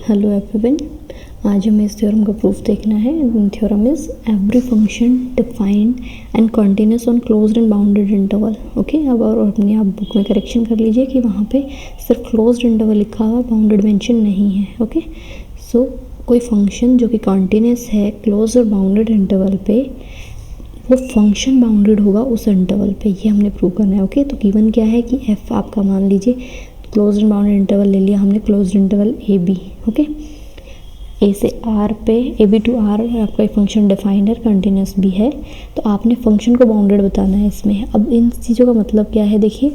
Hello everyone, आज हमें इस थ्योरम का प्रूफ देखना है। Theorem is every function defined and continuous on closed end bounded interval. Okay, अब और अपने आप बुक में करेक्शन कर लीजिए कि वहाँ पे सिर्फ क्लोज्ड इंटरवल लिखा हुआ, बाउंडेड मेंशन नहीं है। ओके, सो कोई फंक्शन जो कि कंटीन्यूअस है क्लोज्ड और बाउंडेड इंटरवल पे, वो फंक्शन बाउंडेड होगा उस इंटरवल पे, ये हमने प्रूव करना है। ओके, तो गिवन क्या है कि एफ आपका मान लीजिए क्लोज्ड एंड बाउंडेड इंटरवल ले लिया हमने, closed interval A B. Okay, A से आर पे, ए बी टू आर आपका एक फंक्शन डिफाइंड है, कंटिन्यूस भी है, तो आपने फंक्शन को बाउंडेड बताना है इसमें। अब इन चीज़ों का मतलब क्या है, देखिए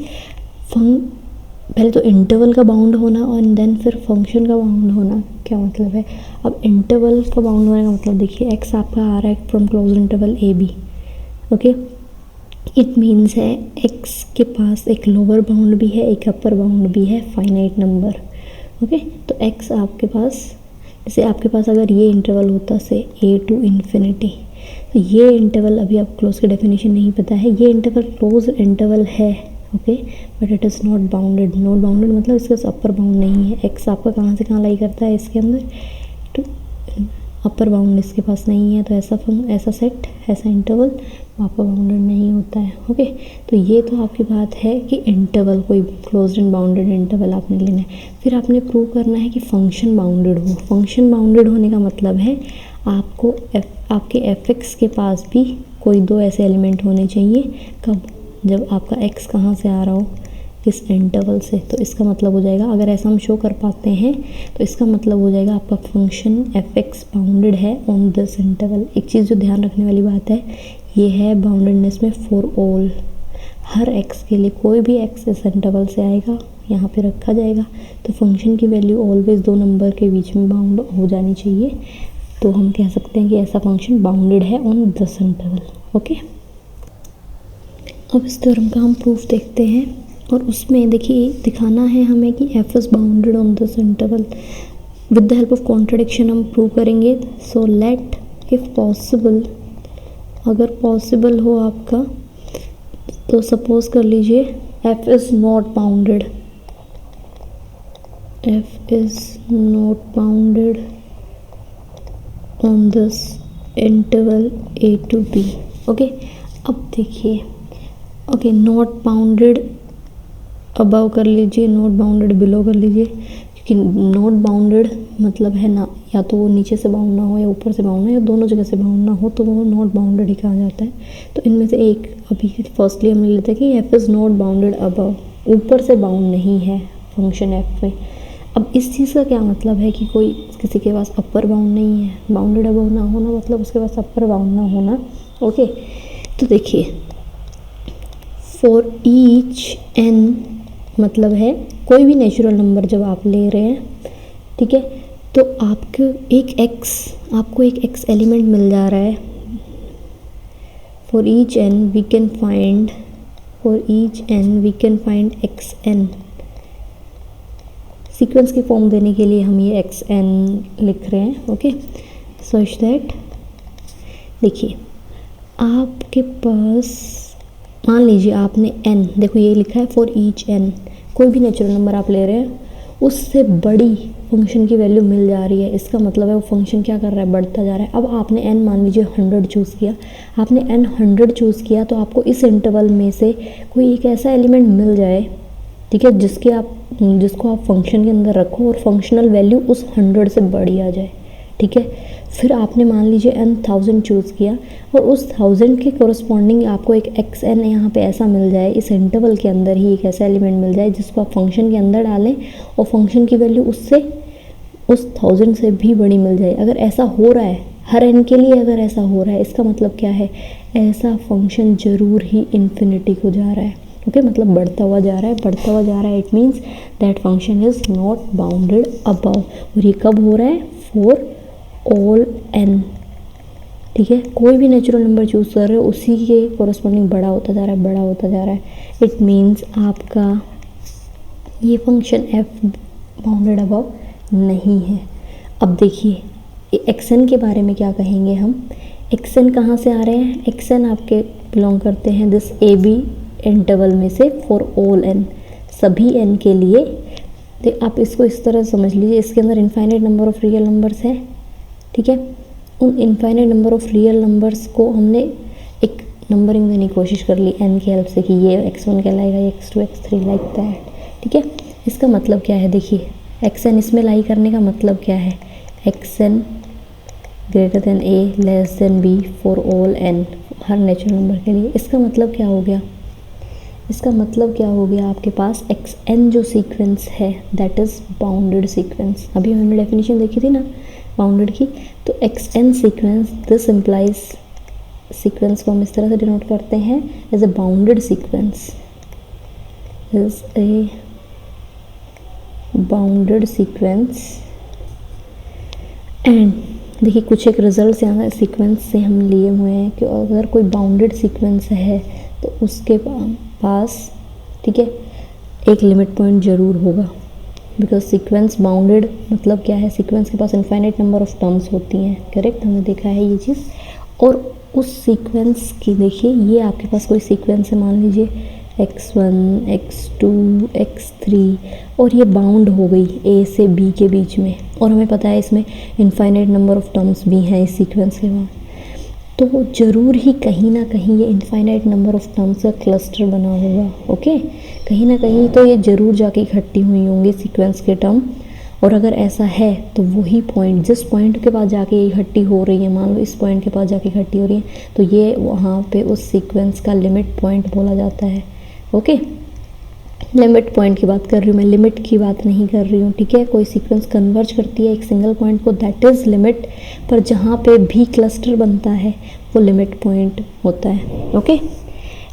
पहले तो इंटरवल का बाउंड होना और देन फिर फंक्शन का बाउंड होना क्या मतलब है। अब इंटरवल का बाउंड होने का मतलब देखिए, एक्स आपका आ रहा है from closed interval A B. Okay, it means है एक्स के पास एक लोअर बाउंड भी है, एक अपर बाउंड भी है, फाइनाइट नंबर। ओके, तो एक्स आपके पास, जैसे आपके पास अगर ये इंटरवल होता से ए टू इन्फिनिटी, तो ये इंटरवल अभी आप क्लोज की डेफिनेशन नहीं पता है, ये इंटरवल क्लोज इंटरवल है। Okay, but it is not bounded. Not bounded मतलब इसके पास अपर बाउंड नहीं है। एक्स आपका कहाँ से कहाँ लाई करता है इसके अंदर, तो अपर बाउंड इसके पास नहीं है, तो ऐसा सेट, ऐसा इंटरवल आपका बाउंडेड नहीं होता है। ओके, तो ये तो आपकी बात है कि इंटरवल, कोई क्लोज्ड एंड बाउंडेड इंटरवल आपने लेना है। फिर आपने प्रूव करना है कि फंक्शन बाउंडेड हो। फंक्शन बाउंडेड होने का मतलब है आपको आपके एफ एक्स के पास भी कोई दो ऐसे एलिमेंट होने चाहिए। कब, जब आपका एक्स कहाँ से आ रहा हो, इस इंटरवल से। तो इसका मतलब हो जाएगा, अगर ऐसा हम शो कर पाते हैं तो इसका मतलब हो जाएगा आपका फंक्शन एफ एक्स बाउंडेड है ऑन दिस इंटरवल। एक चीज़ जो ध्यान रखने वाली बात है, ये है बाउंडेडनेस में फॉर ऑल, हर एक्स के लिए, कोई भी एक्स इस इंटरवल से आएगा यहाँ पे रखा जाएगा, तो फंक्शन की वैल्यू ऑलवेज दो नंबर के बीच में बाउंड हो जानी चाहिए। तो हम कह सकते हैं कि ऐसा फंक्शन बाउंडेड है ऑन दिस इंटरवल। ओके, अब इस थ्योरम का हम प्रूफ देखते हैं, और उसमें देखिए दिखाना है हमें कि f is bounded on this interval. With the help of contradiction हम प्रूव करेंगे। सो लेट इफ पॉसिबल, अगर पॉसिबल हो आपका, तो सपोज कर लीजिए f is not bounded, f is not bounded on this interval A to B. Okay, अब देखिए, ओके, नॉट बाउंडेड अबव कर लीजिए, नॉट बाउंडेड बिलो कर लीजिए, क्योंकि नॉट बाउंडेड मतलब है ना, या तो वो नीचे से बाउंड ना हो या ऊपर से बाउंड ना, या दोनों जगह से बाउंड ना हो, तो वो नॉट बाउंडेड ही कहा जाता है। तो इनमें से एक, अभी फर्स्टली हम ले लेते हैं कि f is not bounded above, ऊपर से बाउंड नहीं है फंक्शन एफ में। अब इस चीज़ का क्या मतलब है कि कोई किसी के पास अपर बाउंड नहीं है, बाउंडेड अबव ना होना मतलब उसके पास अपर बाउंड ना होना। ओके, तो देखिए फॉर ईच एन मतलब है कोई भी नेचुरल नंबर जब आप ले रहे हैं, ठीक है, तो आपको एक एक्स एलिमेंट मिल जा रहा है। For each n we can find x n. Sequence की फॉर्म देने के लिए हम ये एक्स एन लिख रहे हैं। ओके, सच दैट, देखिए आपके पास, मान लीजिए आपने n, देखो ये लिखा है फॉर ईच n, कोई भी नेचुरल नंबर आप ले रहे हैं उससे बड़ी फंक्शन की वैल्यू मिल जा रही है, इसका मतलब है वो फंक्शन क्या कर रहा है, बढ़ता जा रहा है। अब आपने n मान लीजिए 100 चूज़ किया, आपने n 100 चूज़ किया, तो आपको इस इंटरवल में से कोई एक ऐसा एलिमेंट मिल जाए, ठीक है, जिसको आप फंक्शन के अंदर रखो और फंक्शनल वैल्यू उस 100 से बड़ी आ जाए, ठीक है। फिर आपने मान लीजिए n 1000 चूज़ किया, और उस 1000 के कोरस्पॉन्डिंग आपको एक एक्स एन यहाँ पे ऐसा मिल जाए, इस इंटरवल के अंदर ही एक ऐसा एलिमेंट मिल जाए जिसको आप फंक्शन के अंदर डालें और फंक्शन की वैल्यू उस 1000 से भी बड़ी मिल जाए। अगर ऐसा हो रहा है हर n के लिए, अगर ऐसा हो रहा है, इसका मतलब क्या है, ऐसा फंक्शन ज़रूर ही इन्फिनिटी को जा रहा है। ओके, मतलब बढ़ता हुआ जा रहा है, it means that function is not bounded above. और ये कब हो रहा है, फॉर ऑल n, ठीक है, कोई भी नेचुरल नंबर चूज़ कर रहे हो उसी के कोरस्पॉन्डिंग बड़ा होता जा रहा है। इट मीन्स आपका ये फंक्शन f बाउंडेड अबव नहीं है। अब देखिए एक्सन के बारे में क्या कहेंगे हम, एक्सन कहाँ से आ रहे हैं, एक्सन आपके बिलोंग करते हैं दिस ए बी इंटरवल में से फॉर ऑल n, सभी n के लिए आप इसको इस तरह समझ लीजिए, इसके अंदर infinite number of real numbers है, ठीक है। उन infinite number of real numbers को हमने एक नंबरिंग देने की कोशिश कर ली एन की हेल्प से कि ये x1 कहलाएगा, ये x2 x3 लाइक दैट, ठीक है। इसका मतलब क्या है, देखिए xn इसमें लाई करने का मतलब क्या है, xn greater than a less than b for all n, her natural number के लिए। इसका मतलब क्या हो गया, इसका मतलब क्या हो गया, आपके पास xn जो सीक्वेंस है दैट इज़ बाउंडेड सीक्वेंस। अभी हमने डेफिनेशन देखी थी ना बाउंडेड की, तो xn sequence this implies sequence को हम इस तरह से डिनोट करते हैं as a bounded sequence, is a bounded sequence. And देखिए कुछ एक रिजल्ट यहाँ सीक्वेंस से हम लिए हुए हैं कि अगर कोई बाउंडेड सीक्वेंस है तो उसके पास, ठीक है, एक लिमिट पॉइंट ज़रूर होगा, बिकॉज सीक्वेंस बाउंडेड मतलब क्या है, सीक्वेंस के पास इनफाइनाइट नंबर ऑफ टर्म्स होती हैं, करेक्ट, हमने देखा है ये चीज़। और उस सीक्वेंस की देखिए, ये आपके पास कोई सीक्वेंस है, मान लीजिए x1 x2 x3, और ये बाउंड हो गई a से b के बीच में, और हमें पता है इसमें इनफाइनाइट नंबर ऑफ टर्म्स भी हैं इस सीक्वेंस के बाद, तो ज़रूर ही कहीं ना कहीं ये इनफाइनाइट नंबर ऑफ टर्म्स का क्लस्टर बना होगा, ओके। कहीं ना कहीं तो ये ज़रूर जाके इकट्ठी हुई होंगी सीक्वेंस के टर्म, और अगर ऐसा है तो वही पॉइंट, जिस पॉइंट के पास जाके इकट्ठी हो रही है, मान लो इस पॉइंट के पास जाके इकट्ठी हो रही है, तो ये वहाँ पे उस सीक्वेंस का लिमिट पॉइंट बोला जाता है, ओके। लिमिट पॉइंट की बात कर रही हूँ मैं, लिमिट की बात नहीं कर रही हूँ, ठीक है। कोई सीक्वेंस कन्वर्ज करती है एक सिंगल पॉइंट को, दैट इज़ लिमिट, पर जहाँ पे भी क्लस्टर बनता है वो लिमिट पॉइंट होता है, ओके।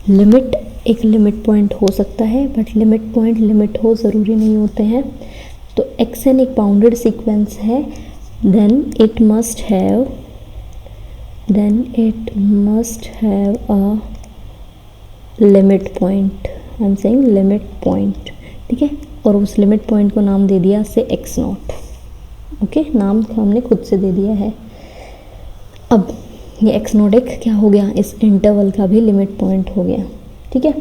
लिमिट एक लिमिट पॉइंट हो सकता है, बट लिमिट पॉइंट लिमिट हो ज़रूरी नहीं होते हैं। तो xn एक बाउंडेड सीक्वेंस है, then it must have a limit point, I am saying limit point, ठीक है। और उस लिमिट पॉइंट को नाम दे दिया से x0, ओके, नाम हमने खुद से दे दिया है। अब ये x0 एक क्या हो गया, इस इंटरवल का भी लिमिट पॉइंट हो गया, ठीक है।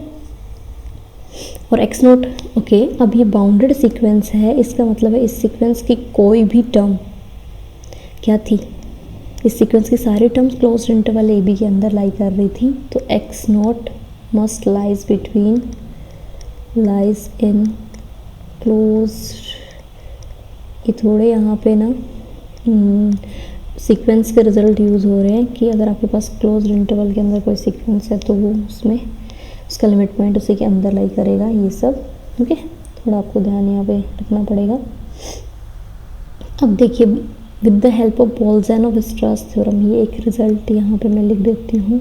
और x0, ओके। अब ये बाउंडेड सीक्वेंस है, इसका मतलब है इस सीक्वेंस की कोई भी टर्म क्या थी, इस सीक्वेंस की सारी terms closed interval A B के अंदर लाई कर रही थी, तो x0 must lies in closed, ये थोड़े यहाँ पे ना सीक्वेंस के रिजल्ट यूज़ हो रहे हैं कि अगर आपके पास क्लोज्ड इंटरवल के अंदर कोई सीक्वेंस है तो वो उसमें उसका लिमिट पॉइंट उसी के अंदर लाई करेगा, ये सब, ओके। थोड़ा आपको ध्यान यहाँ पे रखना पड़ेगा। अब देखिए, with the help of Bolzano Weierstrass theorem, ये एक रिजल्ट यहाँ पे मैं लिख देती हूँ,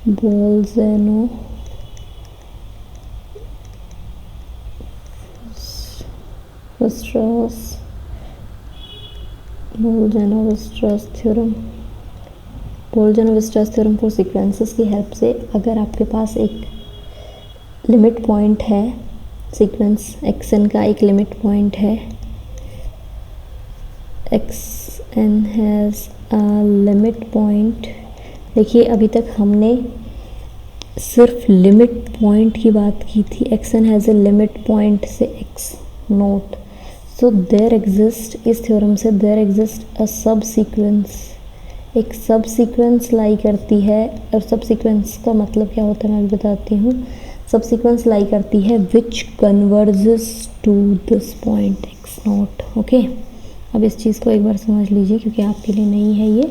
बोल्ज़ैनो-वीस्ट्रास थ्योरम फॉर सीक्वेंसेस की हेल्प से, अगर आपके पास एक लिमिट पॉइंट है, सीक्वेंस xn का एक लिमिट पॉइंट है, xn has a limit point. देखिए अभी तक हमने सिर्फ लिमिट पॉइंट की बात की थी, xn has a limit point से x0, सो देयर एग्जिस्ट, इस थ्योरम से देयर एग्जिस्ट अ सब सीक्वेंस, एक सब सीक्वेंस लाई करती है। और सब सीक्वेंस का मतलब क्या होता है मैं भी बताती हूँ। सब सीक्वेंस लाई करती है which converges to this point x0, okay. अब इस चीज़ को एक बार समझ लीजिए क्योंकि आपके लिए नहीं है ये।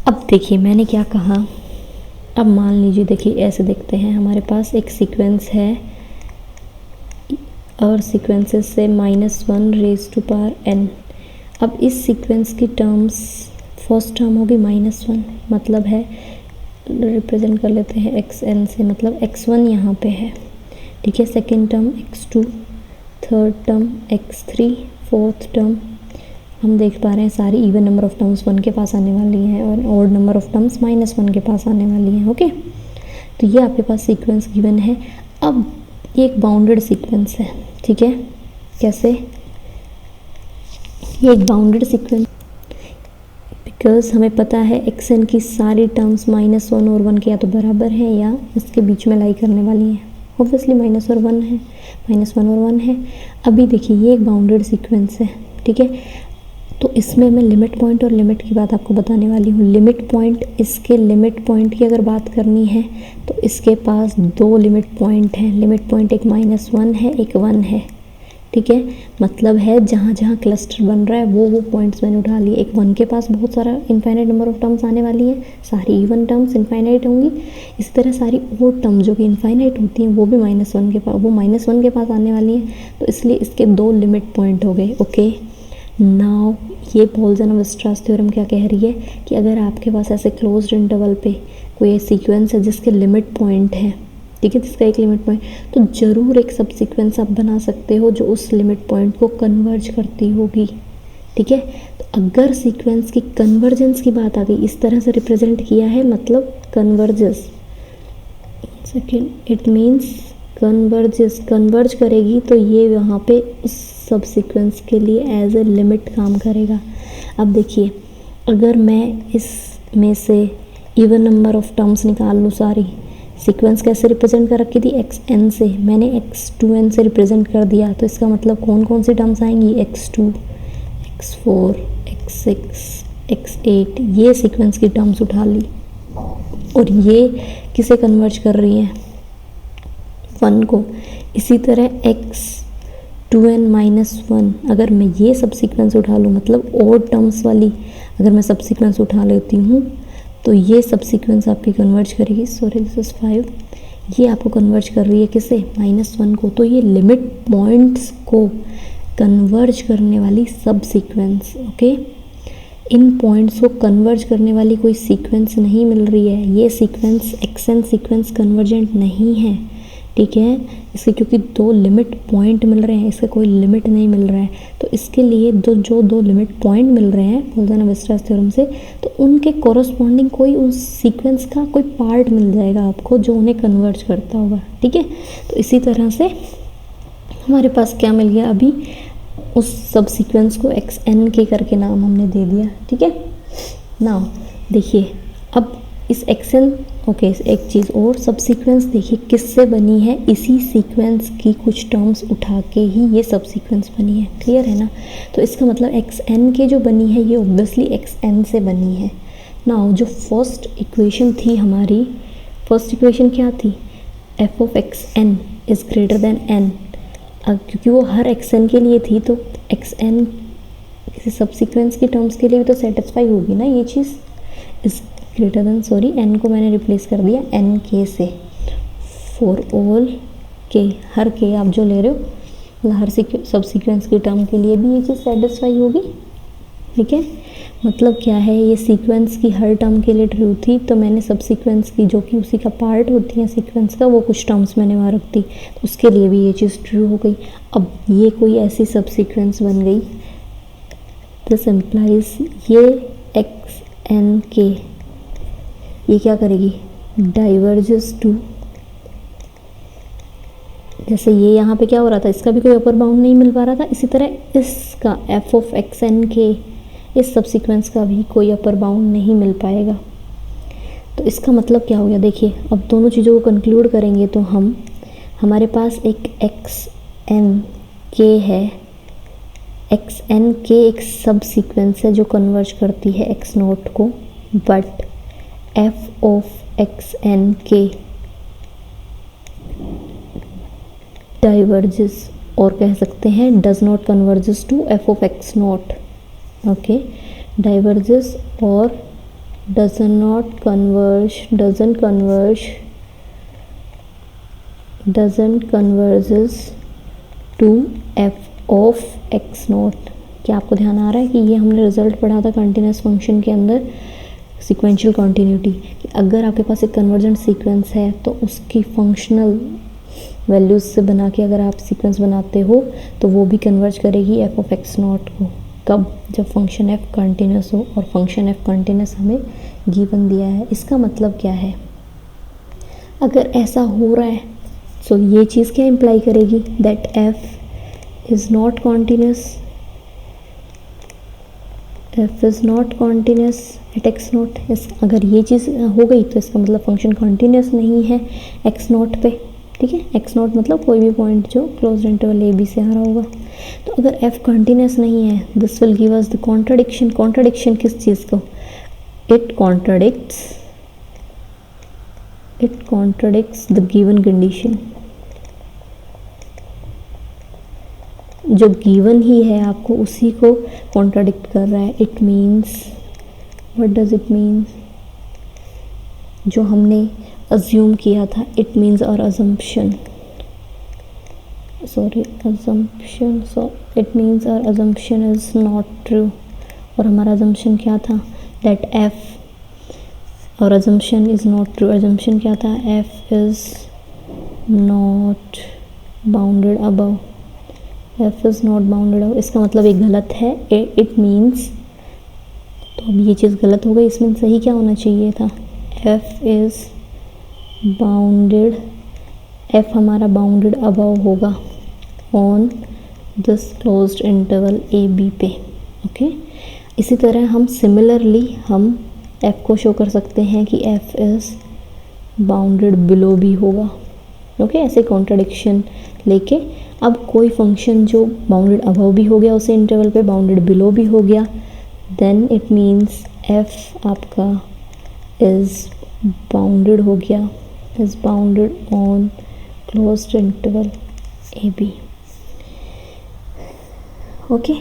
अब देखिए मैंने क्या कहा, अब मान लीजिए, देखिए ऐसे देखते हैं, हमारे पास एक सीक्वेंस है और सीक्वेंसेस से -1 रेज़ टू पावर n। अब इस सीक्वेंस की टर्म्स, फर्स्ट टर्म होगी -1, मतलब है, रिप्रेजेंट कर लेते हैं xn से, मतलब x1 यहाँ पे है, ठीक है। Second term x2, third term x3, fourth term हम देख पा रहे हैं सारी इवन नंबर ऑफ टर्म्स 1 के पास आने वाली हैं और ऑड नंबर ऑफ टर्म्स -1 के पास आने वाली हैं, ओके। तो ये आपके पास सीक्वेंस गिवन है। अब ये एक बाउंडेड सीक्वेंस है, ठीक है। कैसे, ये एक बाउंडेड सीक्वेंस, बिकॉज हमें पता है xn की सारी टर्म्स -1 और 1 के या तो बराबर है या इसके बीच में लाई करने वाली हैं, ऑब्वियसली माइनस और वन है, माइनस वन और वन है। अभी देखिए ये एक बाउंडेड सीक्वेंस है, ठीक है। तो इसमें मैं लिमिट पॉइंट और लिमिट की बात आपको बताने वाली हूँ। लिमिट पॉइंट, इसके लिमिट पॉइंट की अगर बात करनी है तो इसके पास दो लिमिट पॉइंट हैं। लिमिट पॉइंट एक -1 है, एक 1 है, ठीक है। मतलब है जहाँ जहाँ क्लस्टर बन रहा है वो पॉइंट्स मैंने उठा लिए। एक 1 के पास बहुत सारा इनफाइनाइट नंबर ऑफ टर्म्स आने वाली हैं, सारी इवन टर्म्स इनफाइनाइट होंगी। इसी तरह सारी ओड टर्म जो कि इनफाइनाइट होती हैं वो भी -1 के पास, वो -1 के पास आने वाली हैं। तो इसलिए इसके दो लिमिट पॉइंट हो गए। ओके, नाउ ये पॉल्ज़न-वेस्ट्रास थ्योरम क्या कह रही है कि अगर आपके पास ऐसे क्लोज्ड इंटरवल पे कोई सीक्वेंस है जिसके लिमिट पॉइंट है, ठीक है, जिसका एक लिमिट पॉइंट, तो ज़रूर एक सब सीक्वेंस आप बना सकते हो जो उस लिमिट पॉइंट को कन्वर्ज करती होगी, ठीक है। तो अगर सीक्वेंस की कन्वर्जेंस की बात आ गई, इस तरह से रिप्रेजेंट किया है, मतलब converges, second it means converges, converge करेगी, तो ये यहाँ पे उस सब सीक्वेंस के लिए एज ए लिमिट काम करेगा। अब देखिए, अगर मैं इसमें से इवन नंबर ऑफ टर्म्स निकाल लूँ, सारी सीक्वेंस कैसे रिप्रेजेंट कर रखी थी, xn से, मैंने x2n से रिप्रेजेंट कर दिया, तो इसका मतलब कौन कौन सी टर्म्स आएंगी, x2, x4, x6, x8, ये सीक्वेंस की टर्म्स उठा ली। और ये किसे कन्वर्ज कर रही हैं, 1 को। इसी तरह x2n - 1, अगर मैं ये सब सीक्वेंस उठा लूँ, मतलब ओड टर्म्स वाली अगर मैं सब सीक्वेंस उठा लेती हूँ, तो ये सब सीक्वेंस आपकी कन्वर्ज करेगी, सॉरी दिस इज 5, ये आपको कन्वर्ज कर रही है किसे, -1 को। तो ये लिमिट पॉइंट्स को कन्वर्ज करने वाली सब सीक्वेंस, ओके। इन पॉइंट्स को कन्वर्ज करने वाली कोई सीक्वेंस नहीं मिल रही है, ये सीक्वेंस xn सीक्वेंस कन्वर्जेंट नहीं है, ठीक है। इसके क्योंकि दो लिमिट पॉइंट मिल रहे हैं, इसका कोई लिमिट नहीं मिल रहा है, तो इसके लिए दो लिमिट पॉइंट मिल रहे हैं पॉल्ज़न-वेस्ट्रास थ्योरम से, तो उनके कॉरस्पॉन्डिंग कोई उस सीक्वेंस का कोई पार्ट मिल जाएगा आपको जो उन्हें कन्वर्ज करता होगा, ठीक है। तो इसी तरह से हमारे पास क्या मिल गया, अभी उस सब सीक्वेंस को xn के करके नाम हमने दे दिया, ठीक है। नाउ देखिए, अब इस xn, ओके, एक चीज़ और, सब सीक्वेंस देखिए किससे बनी है, इसी सीक्वेंस की कुछ टर्म्स उठा के ही ये सब सीक्वेंस बनी है, क्लियर है ना। तो इसका मतलब xn के जो बनी है ये ऑब्वियसली xn से बनी है। नाउ जो फर्स्ट इक्वेशन थी हमारी, फर्स्ट इक्वेशन क्या थी, f of xn is greater than n। अब क्योंकि वो हर xn के लिए थी, तो xn किसी सब सीक्वेंस की टर्म्स के लिए भी तो सेटिस्फाई होगी ना ये चीज़, इस ग्रेटर देन, सॉरी, n को मैंने रिप्लेस कर दिया n k से, for all k, her k आप जो ले रहे हो, मतलब हर सब सीक्वेंस की टर्म के लिए भी ये चीज़ सेटिस्फाई होगी, ठीक है। मतलब क्या है, ये सीक्वेंस की हर टर्म के लिए ट्रू थी, तो मैंने सब सीक्वेंस की जो कि उसी का पार्ट होती है सीक्वेंस का, वो कुछ टर्म्स मैंने वहाँ रख दी, तो उसके लिए भी ये चीज़ ट्रू हो गई। अब ये कोई ऐसी सब सीक्वेंस बन गई, दिस इम्प्लाइज ये xn k, ये क्या करेगी, डाइवर्जेस टू, जैसे ये यहाँ पे क्या हो रहा था, इसका भी कोई अपर बाउंड नहीं मिल पा रहा था, इसी तरह इसका f ऑफ xn के, इस सब सीक्वेंस का भी कोई अपर बाउंड नहीं मिल पाएगा। तो इसका मतलब क्या हो गया, देखिए अब दोनों चीज़ों को कंक्लूड करेंगे तो हमारे पास एक xn k है, xn k एक सब सीक्वेंस है जो कन्वर्ज करती है x0 को, but f of xn k diverges, और कह सकते हैं does not converges to f of x0, okay, diverges और doesn't converges to f of x0। क्या आपको ध्यान आ रहा है कि ये हमने रिजल्ट पढ़ा था कंटिन्यूस फंक्शन के अंदर, सीक्वेंशियल कॉन्टिन्यूटी, कि अगर आपके पास एक कन्वर्जेंट सीक्वेंस है तो उसकी फंक्शनल वैल्यूज़ से बना के अगर आप सीक्वेंस बनाते हो तो वो भी कन्वर्ज करेगी f ऑफ x0 को। कब, जब फंक्शन f कंटिन्यूस हो, और फंक्शन f कंटिन्यूस हमें गिवन दिया है। इसका मतलब क्या है, अगर ऐसा हो रहा है तो ये चीज़ क्या इम्प्लाई करेगी, that f is not continuous, f is not continuous at x0। अगर ये चीज़ हो गई तो इसका मतलब फंक्शन कॉन्टिन्यूस नहीं है x0 पे, ठीक है। एक्स नॉट मतलब कोई भी पॉइंट जो क्लोज इंटरवल ए बी से आ रहा होगा। तो अगर एफ कंटिन्यूस नहीं है, this will give us the contradiction. Contradiction किस चीज़ को? It contradicts the given condition. जो गिवन ही है आपको उसी को कॉन्ट्राडिक्ट कर रहा है। It means, what does it means? जो हमने अज्यूम किया था, इट मीन्स और अजम्पशन, सो इट मीन्स और अजम्पशन इज नॉट ट्रू। और हमारा अजम्पशन क्या था? दैट एफ, और assumption is not true. Assumption क्या था? F is not bounded above, F is not bounded above. इसका मतलब ये गलत है। इट मीन्स, तो अब ये चीज़ गलत हो गई। इसमें सही क्या होना चाहिए था? एफ इज बाउंडेड, एफ हमारा बाउंडेड अबव होगा on this closed interval A B पे। ओके, इसी तरह हम सिमिलरली हम एफ को शो कर सकते हैं कि एफ इज बाउंडेड बिलो भी होगा। ओके, ऐसे कॉन्ट्राडिक्शन लेके अब कोई फंक्शन जो बाउंडेड अबव भी हो गया उसे इंटरवल पे, बाउंडेड बिलो भी हो गया, देन इट मीन्स एफ आपका इज बाउंडेड हो गया, is bounded on closed interval A B. Okay,